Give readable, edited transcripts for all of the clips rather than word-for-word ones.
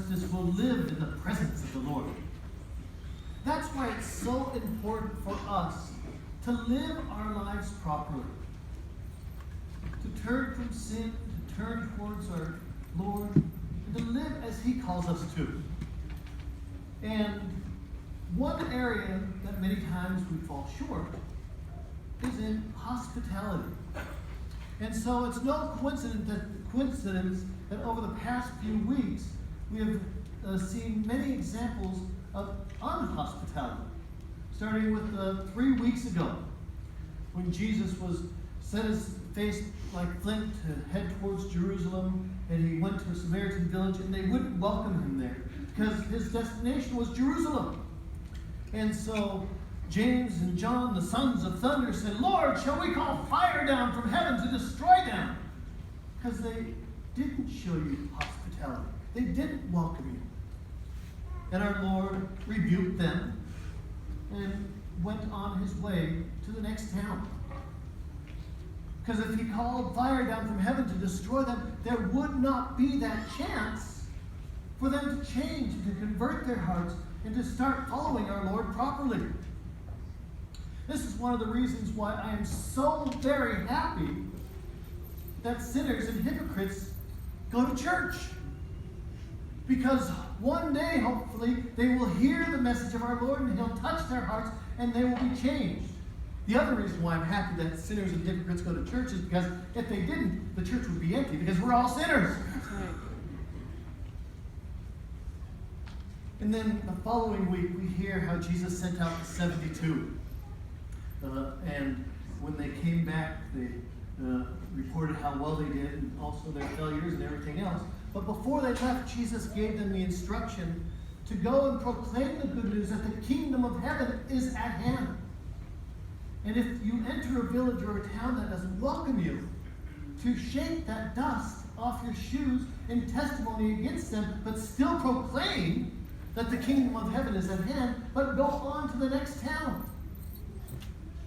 justice will live in the presence of the Lord. That's why it's so important for us to live our lives properly, to turn from sin, to turn towards our Lord, and to live as He calls us to. And one area that many times we fall short is in hospitality. And so it's no coincidence that over the past few weeks we have seen many examples of unhospitality. Starting with 3 weeks ago, when Jesus set his face like flint to head towards Jerusalem, and he went to a Samaritan village, and they wouldn't welcome him there because his destination was Jerusalem. And so James and John, the sons of thunder, said, "Lord, shall we call fire down from heaven to destroy them?" Because they didn't show you hospitality. They didn't welcome you. And our Lord rebuked them and went on his way to the next town. Because if he called fire down from heaven to destroy them, there would not be that chance for them to change, to convert their hearts, and to start following our Lord properly. This is one of the reasons why I am so very happy that sinners and hypocrites go to church. Because one day, hopefully, they will hear the message of our Lord and He'll touch their hearts and they will be changed. The other reason why I'm happy that sinners and hypocrites go to church is because if they didn't, the church would be empty because we're all sinners. That's right. And then the following week, we hear how Jesus sent out the 72. And when they came back, they reported how well they did and also their failures and everything else. But before they left, Jesus gave them the instruction to go and proclaim the good news that the kingdom of heaven is at hand. And if you enter a village or a town that doesn't welcome you, to shake that dust off your shoes in testimony against them, but still proclaim that the kingdom of heaven is at hand, but go on to the next town.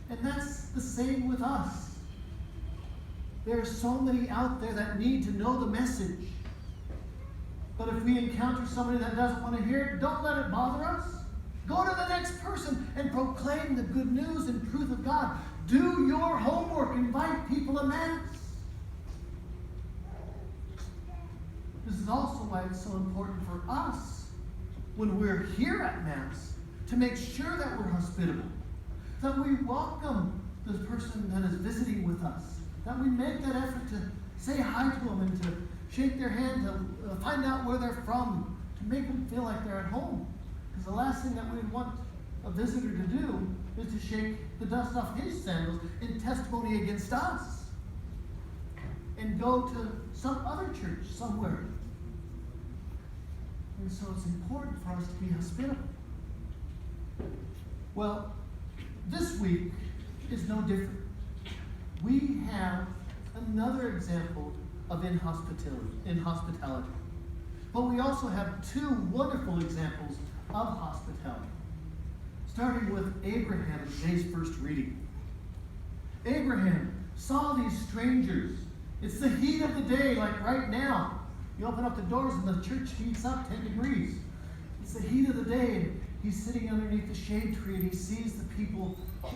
And that's the same with us. There are so many out there that need to know the message. But if we encounter somebody that doesn't want to hear it, don't let it bother us. Go to the next person and proclaim the good news and truth of God. Do your homework. Invite people to Mass. This is also why it's so important for us, when we're here at Mass, to make sure that we're hospitable, that we welcome the person that is visiting with us, that we make that effort to say hi to them and to shake their hand, to find out where they're from, to make them feel like they're at home. Because the last thing that we want a visitor to do is to shake the dust off his sandals in testimony against us and go to some other church somewhere. And so it's important for us to be hospitable. Well, this week is no different. We have another example of inhospitality. But we also have two wonderful examples of hospitality. Starting with Abraham in today's first reading. Abraham saw these strangers. It's the heat of the day, like right now. You open up the doors and the church heats up 10 degrees. It's the heat of the day, and he's sitting underneath the shade tree, and he sees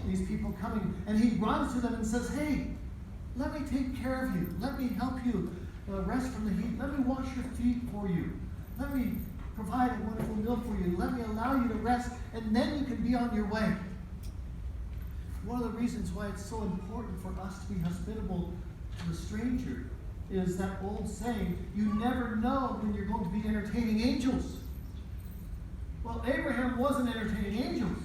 these people coming, and he runs to them and says, "Hey, let me take care of you. Let me help you rest from the heat. Let me wash your feet for you. Let me provide a wonderful meal for you. Let me allow you to rest, and then you can be on your way." One of the reasons why it's so important for us to be hospitable to the stranger is that old saying, you never know when you're going to be entertaining angels. Well, Abraham wasn't entertaining angels.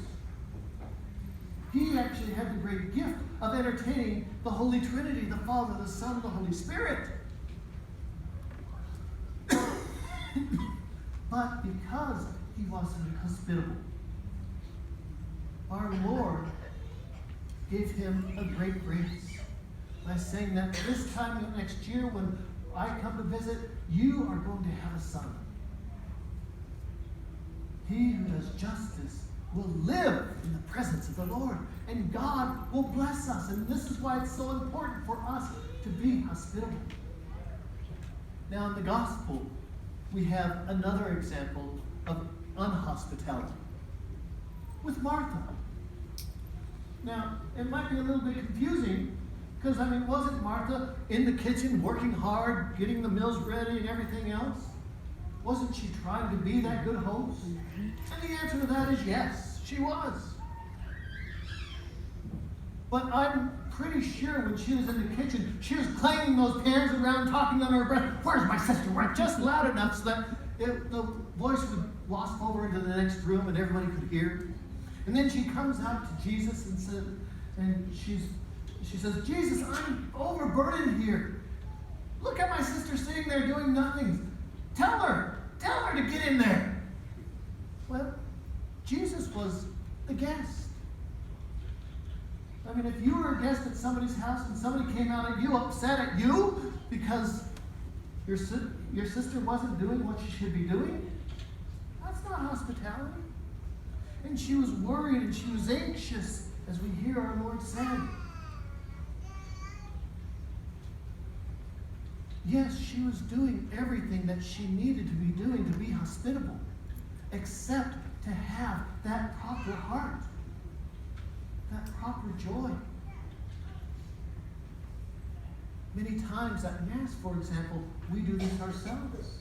He actually had the great gift of entertaining the Holy Trinity, the Father, the Son, the Holy Spirit. But because he wasn't hospitable, our Lord gave him a great grace by saying that this time next year when I come to visit, you are going to have a son. He who does justice will live in the presence of the Lord, and God will bless us. And this is why it's so important for us to be hospitable. Now in the gospel, we have another example of unhospitality with Martha. Now, it might be a little bit confusing because, wasn't Martha in the kitchen working hard, getting the meals ready and everything else? Wasn't she trying to be that good host? And the answer to that is yes, she was. But I'm pretty sure when she was in the kitchen, she was clanging those pans around, talking under her breath, "Where's my sister?" Just loud enough so that the voice would wasp over into the next room and everybody could hear. And then she comes out to Jesus and she says, "Jesus, I'm overburdened here. Look at my sister sitting there doing nothing. Tell her to get in there." Well, Jesus was the guest. If you were a guest at somebody's house and somebody came out at you, upset at you because your sister wasn't doing what she should be doing, that's not hospitality. And she was worried and she was anxious, as we hear our Lord say. Yes, she was doing everything that she needed to be doing to be hospitable, except to have that proper heart, that proper joy. Many times at Mass, for example, we do this ourselves.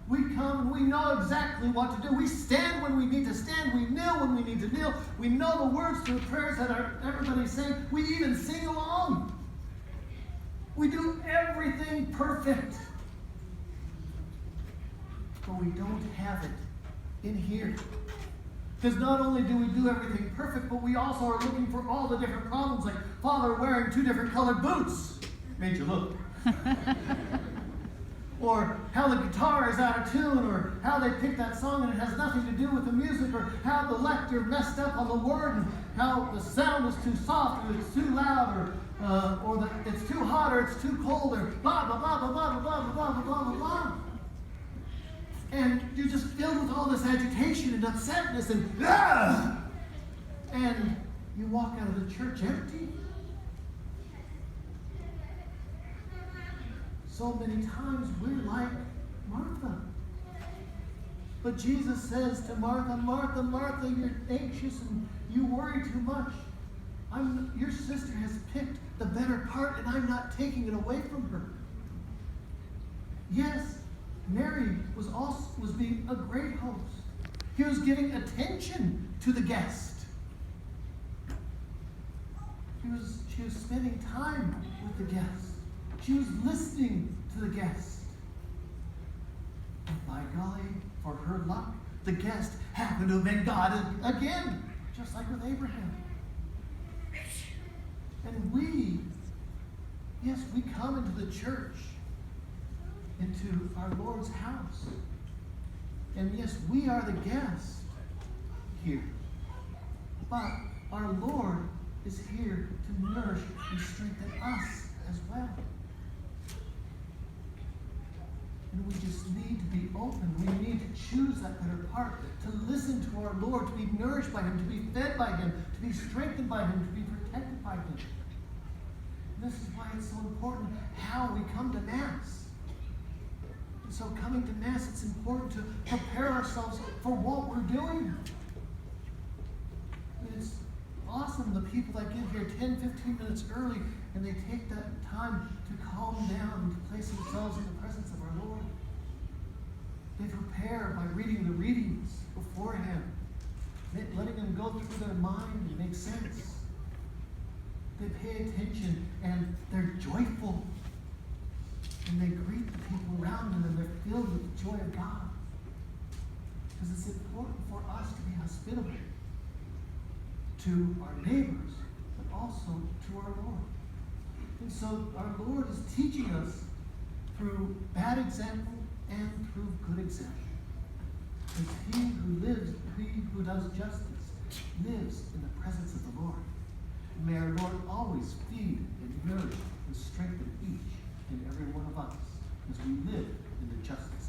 We come and we know exactly what to do. We stand when we need to stand. We kneel when we need to kneel. We know the words to the prayers that everybody's saying. We even sing along. We do everything perfect. But we don't have it in here. Because not only do we do everything perfect, but we also are looking for all the different problems, like Father wearing 2 different colored boots. Made you look. Or how the guitar is out of tune, or how they picked that song and it has nothing to do with the music, or how the lector messed up on the word, and how the sound is too soft, or it's too loud, or that it's too hot, or it's too cold, or blah, blah, blah, blah, blah, blah, blah, blah, blah, blah, blah. And you're just filled with all this agitation and upsetness and you walk out of the church empty. So many times we're like Martha. But Jesus says to Martha, "Martha, Martha, you're anxious and you worry too much. Your sister has picked the better part and I'm not taking it away from her." Yes, Mary was being a great host. He was giving attention to the guest. She was spending time with the guest. She was listening to the guest. And by golly, for her luck, the guest happened to have been God again, just like with Abraham. And we come into the church, into our Lord's house. And yes, we are the guest here. But our Lord is here to nourish and strengthen us as well. And we just need to be open. We need to choose that better part, to listen to our Lord, to be nourished by Him, to be fed by Him, to be strengthened by Him, to be protected by Him. And this is why it's so important how we come to Mass. And so coming to Mass, it's important to prepare ourselves for what we're doing. It's awesome, the people that get here 10, 15 minutes early, and they take that time to calm down and to place themselves in the presence of our Lord. They prepare by reading the readings beforehand, letting them go through their mind and make sense. They pay attention and they're joyful. And they greet the people around them and they're filled with the joy of God. Because it's important for us to be hospitable to our neighbors, but also to our Lord. And so our Lord is teaching us through bad example and through good example. Because he who does justice, lives in the presence of the Lord. And may our Lord always feed and nourish and strengthen each and every one of us as we live in the justice